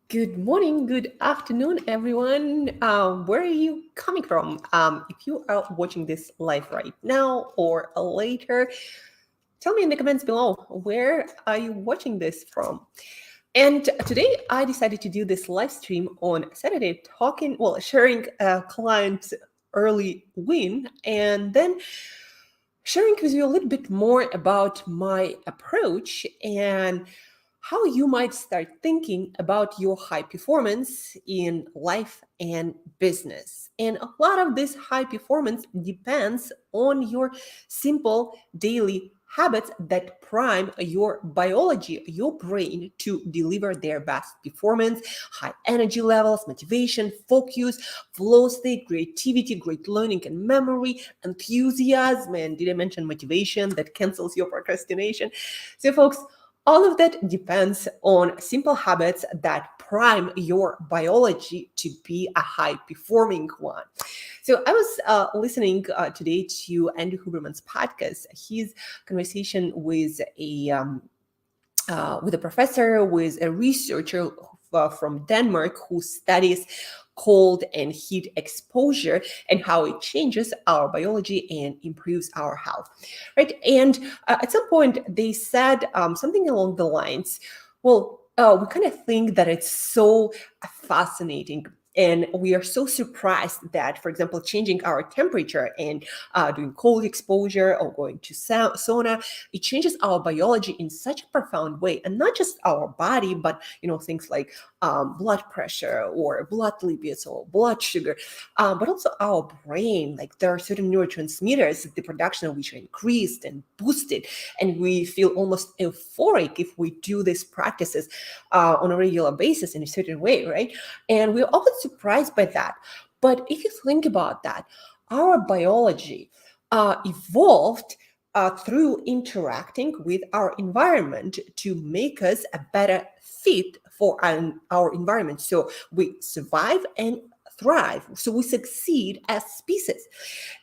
Good morning, good afternoon, everyone. Where are you coming from? If you are watching this live right now or later, tell me in the comments below, where are you watching this from? And today I decided to do this live stream on Saturday, sharing a client's early win, and then sharing with you a little bit more about my approach and how you might start thinking about your high performance in life and business. And a lot of this high performance depends on your simple daily habits that prime your biology, your brain to deliver their best performance, high energy levels, motivation, focus, flow state, creativity, great learning and memory, enthusiasm, and did I mention motivation that cancels your procrastination? So folks, all of that depends on simple habits that prime your biology to be a high performing one. So I was listening today to Andrew Huberman's podcast, his conversation with a professor, with a researcher from Denmark who studies cold and heat exposure and how it changes our biology and improves our health, right? And at some point they said something along the lines, we kind of think that it's so fascinating and we are so surprised that, for example, changing our temperature and doing cold exposure or going to sauna, it changes our biology in such a profound way. And not just our body, but, things like blood pressure or blood lipids or blood sugar, but also our brain. Like there are certain neurotransmitters, the production of which are increased and boosted. And we feel almost euphoric if we do these practices on a regular basis in a certain way, right? And we're often surprised by that. But if you think about that, our biology evolved through interacting with our environment to make us a better fit for our environment. So we survive and thrive. So we succeed as species.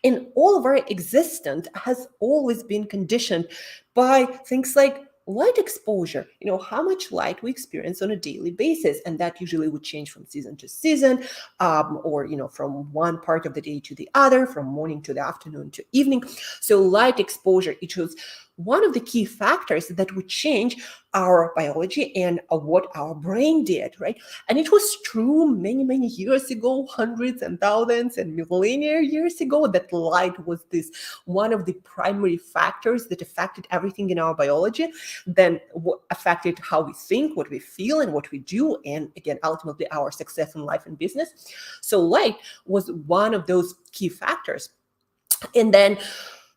And all of our existence has always been conditioned by things like light exposure, how much light we experience on a daily basis. And that usually would change from season to season, or, from one part of the day to the other, from morning to the afternoon to evening. So light exposure, it was one of the key factors that would change our biology and what our brain did, right? And it was true many, many years ago, hundreds and thousands and millennia years ago, that light was this one of the primary factors that affected everything in our biology, then affected how we think, what we feel, and what we do, and again, ultimately our success in life and business. So light was one of those key factors. And then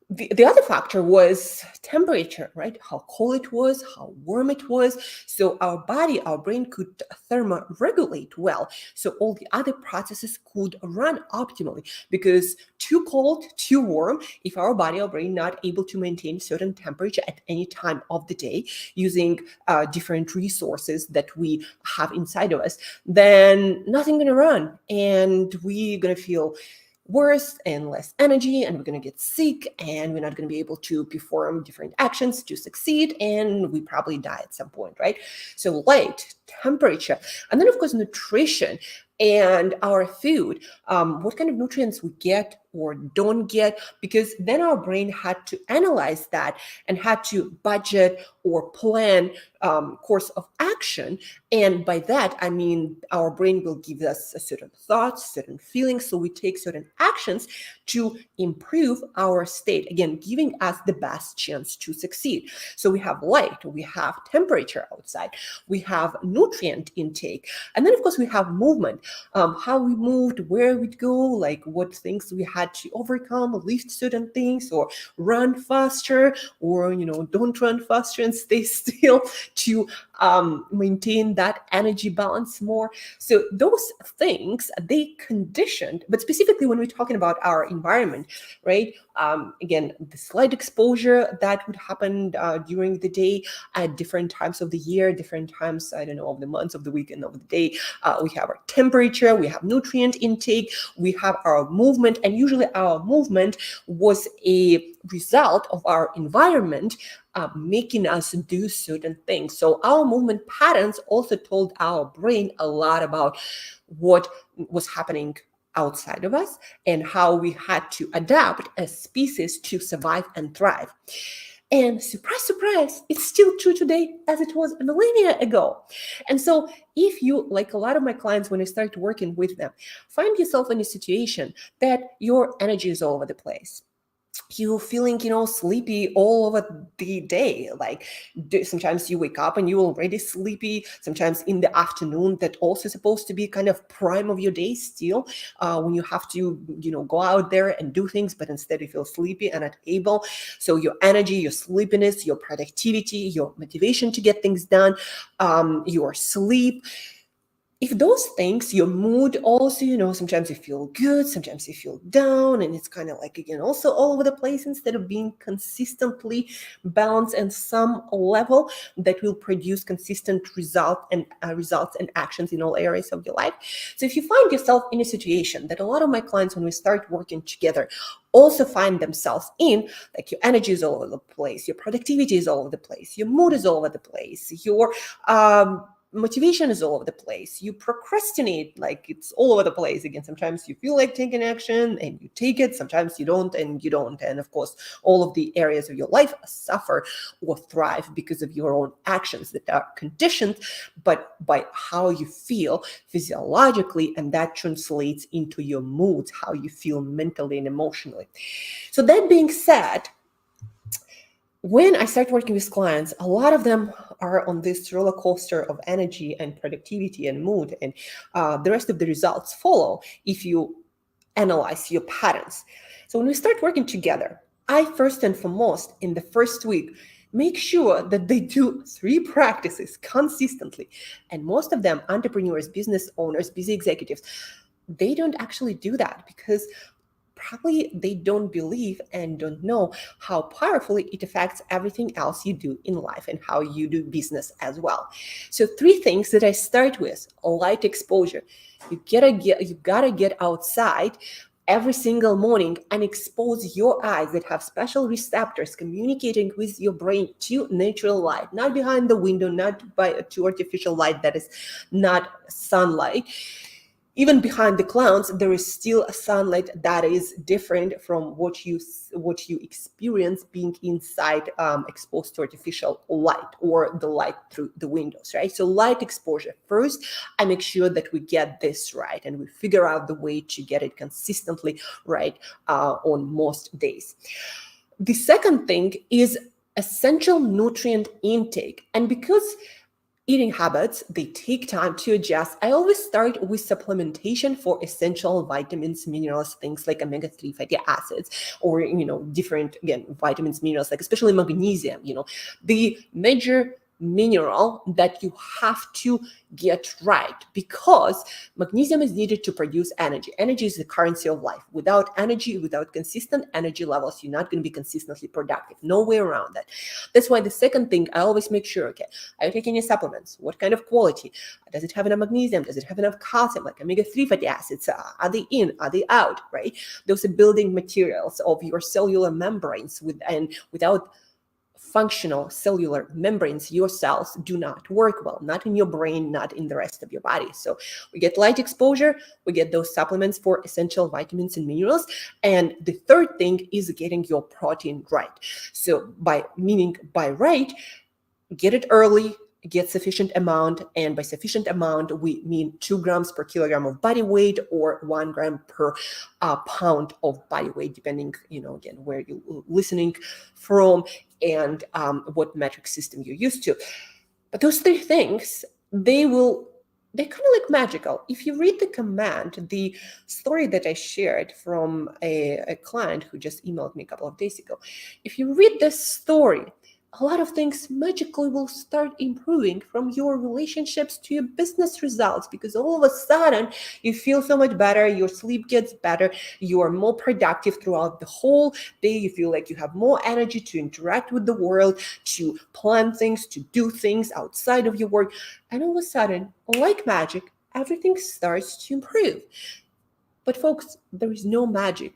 the other factor was temperature, right? How cold it was, how warm it was. So our body, our brain could thermoregulate well. So all the other processes could run optimally, because too cold, too warm, if our body, our brain not able to maintain certain temperature at any time of the day using different resources that we have inside of us, then nothing gonna run. And we're gonna feel worse and less energy, and we're going to get sick, and we're not going to be able to perform different actions to succeed, and we probably die at some point, right? So light, temperature, and then of course nutrition and our food, what kind of nutrients we get or don't get, because then our brain had to analyze that and had to budget or plan course of action. And by that, I mean, our brain will give us a certain thoughts, certain feelings. So we take certain actions to improve our state, again, giving us the best chance to succeed. So we have light, we have temperature outside, we have nutrient intake, and then of course we have movement, how we moved, where we'd go, like what things we had to overcome, lift certain things, or run faster, or don't run faster and stay still to maintain that energy balance more. So those things, they conditioned, but specifically when we're talking about our environment, right? Again, the slight exposure that would happen during the day at different times of the year, different times, I don't know, of the months, of the week, and of the day. We have our temperature, we have nutrient intake, we have our movement, and usually our movement was a result of our environment making us do certain things. So our movement patterns also told our brain a lot about what was happening outside of us and how we had to adapt as species to survive and thrive. And surprise, surprise, it's still true today as it was a millennia ago. And so if you, like a lot of my clients, when I start working with them, find yourself in a situation that your energy is all over the place, you feeling, sleepy all over the day. Like sometimes you wake up and you're already sleepy. Sometimes in the afternoon, that also supposed to be kind of prime of your day still, when you have to, go out there and do things, but instead you feel sleepy and unable. So your energy, your sleepiness, your productivity, your motivation to get things done, your sleep, if those things, your mood also, sometimes you feel good, sometimes you feel down, and it's kind of like, again, also all over the place instead of being consistently balanced and some level that will produce consistent results and actions in all areas of your life. So if you find yourself in a situation that a lot of my clients, when we start working together, also find themselves in, like your energy is all over the place, your productivity is all over the place, your mood is all over the place, your motivation is all over the place, you procrastinate, like it's all over the place. Again, sometimes you feel like taking action and you take it, sometimes you don't and you don't. And of course, all of the areas of your life suffer or thrive because of your own actions that are conditioned, but by how you feel physiologically, and that translates into your moods, how you feel mentally and emotionally. So that being said, when I start working with clients, a lot of them are on this roller coaster of energy and productivity and mood, and the rest of the results follow if you analyze your patterns. So when we start working together, I first and foremost, in the first week, make sure that they do 3 practices consistently. And most of them, entrepreneurs, business owners, busy executives, they don't actually do that because probably they don't believe and don't know how powerfully it affects everything else you do in life and how you do business as well. So 3 things that I start with: light exposure. You gotta get outside every single morning and expose your eyes that have special receptors communicating with your brain to natural light, not behind the window, not to artificial light that is not sunlight. Even behind the clouds, there is still a sunlight that is different from what you experience being inside, exposed to artificial light or the light through the windows, right? So light exposure. First, I make sure that we get this right and we figure out the way to get it consistently right on most days. The second thing is essential nutrient intake. And because eating habits, they take time to adjust, I always start with supplementation for essential vitamins, minerals, things like omega-3 fatty acids, or, different, again, vitamins, minerals, like especially magnesium, the major mineral that you have to get right, because magnesium is needed to produce energy. Energy is the currency of life. Without energy, without consistent energy levels, you're not going to be consistently productive. No way around that. That's why the second thing, I always make sure, okay, are you taking any supplements? What kind of quality? Does it have enough magnesium? Does it have enough calcium, like omega-3 fatty acids? Are they in? Are they out, right? Those are building materials of your cellular membranes, without functional cellular membranes, your cells do not work well, not in your brain, not in the rest of your body. So we get light exposure, we get those supplements for essential vitamins and minerals. And the third thing is getting your protein right. So by right, get it early, get sufficient amount, and by sufficient amount we mean 2 grams per kilogram of body weight or 1 gram per pound of body weight, depending, again, where you're listening from and what metric system you're used to. But those 3 things, they're kind of like magical. If you read the command, the story that I shared from a client who just emailed me a couple of days ago, if you read this story, a lot of things magically will start improving, from your relationships to your business results, because all of a sudden you feel so much better, your sleep gets better, you are more productive throughout the whole day, you feel like you have more energy to interact with the world, to plan things, to do things outside of your work, and all of a sudden, like magic, everything starts to improve. But folks, there is no magic.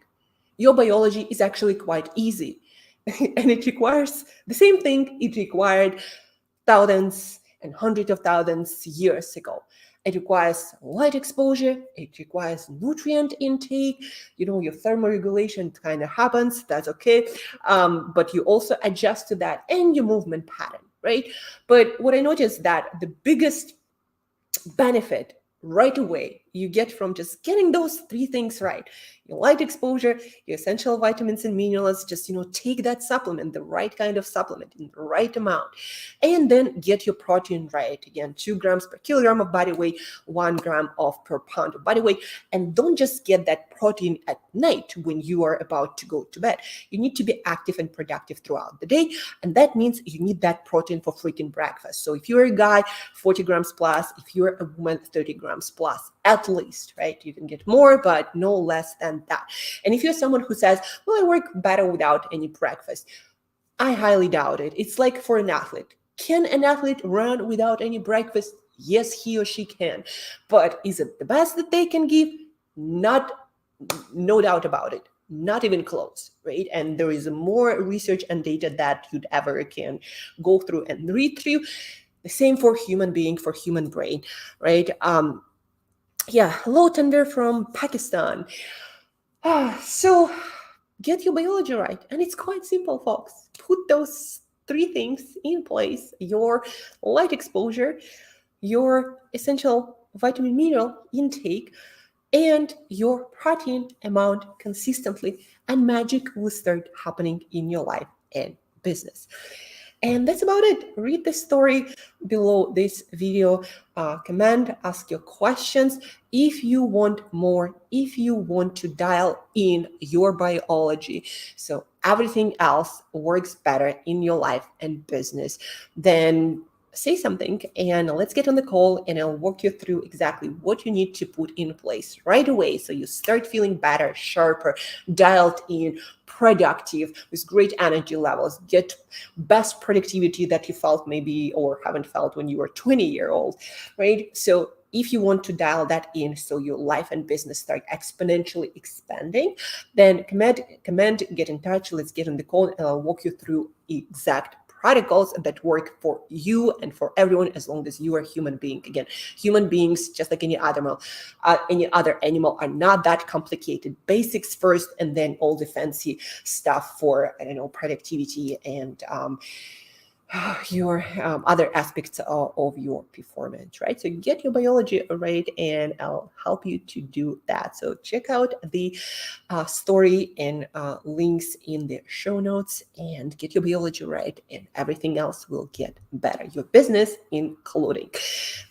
Your biology is actually quite easy. And it requires the same thing it required thousands and hundreds of thousands years ago. It requires light exposure, it requires nutrient intake, your thermoregulation kind of happens, that's okay. But you also adjust to that and your movement pattern, right? But what I noticed that the biggest benefit right away you get from just getting those three things right: your light exposure, your essential vitamins and minerals, just take that supplement, the right kind of supplement in the right amount, and then get your protein right. Again, 2 grams per kilogram of body weight, 1 gram of per pound of body weight. And don't just get that protein at night when you are about to go to bed. You need to be active and productive throughout the day, and that means you need that protein for freaking breakfast. So if you're a guy, 40 grams plus; if you're a woman, 30 grams plus at least, right? You can get more, but no less than that. And if you're someone who says, well, I work better without any breakfast, I highly doubt it. It's like for an athlete. Can an athlete run without any breakfast? Yes, he or she can. But is it the best that they can give? No doubt about it. Not even close, right? And there is more research and data that you'd ever can go through and read through. The same for human being, for human brain, right? Hello, Tanvir from Pakistan. So get your biology right. And it's quite simple, folks. Put those three things in place: your light exposure, your essential vitamin mineral intake, and your protein amount consistently, and magic will start happening in your life and business. And that's about it. Read the story below this video, comment, ask your questions. If you want more, if you want to dial in your biology so everything else works better in your life and business, then say something and let's get on the call and I'll walk you through exactly what you need to put in place right away so you start feeling better, sharper, dialed in, productive, with great energy levels, get best productivity that you felt maybe or haven't felt when you were 20-year-old, right? So if you want to dial that in so your life and business start exponentially expanding, then comment, get in touch, let's get on the call and I'll walk you through exact protocols that work for you and for everyone as long as you are a human being. Again, human beings, just like any other animal, are not that complicated. Basics first, and then all the fancy stuff for productivity and your other aspects of your performance, right? So get your biology right and I'll help you to do that. So check out the story and links in the show notes and get your biology right and everything else will get better. Your business in clothing.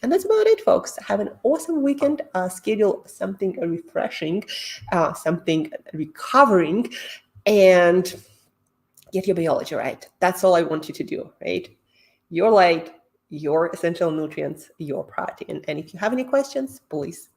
And that's about it, folks. Have an awesome weekend. Schedule something refreshing, something recovering, and get your biology right. That's all I want you to do, right? Your light, your essential nutrients, your protein. And if you have any questions, please